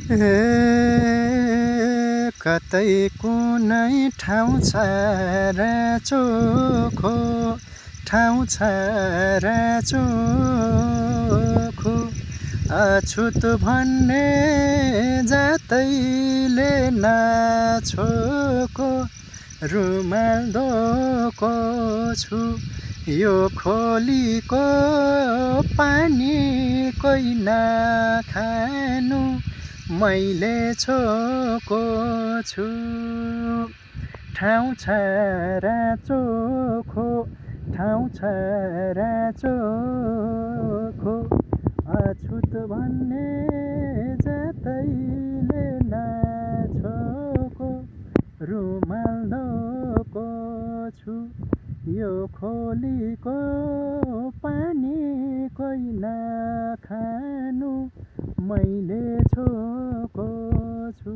ए कतै कुनै ठाउँ छ र चोखो ठाउँ छ र चोखो अछुत भन्ने जातैले नछोको रुमाल धोको छु यो खोलीको पानी कोही नखानु मैले छोको छु ठाउँ छ र चोखो ठाउँ छ र चोखो अछुत भन्ने जातैले नछोको रुमाल धोको छु यो खोलीको पानी कोही नखानु मैले छोको छु।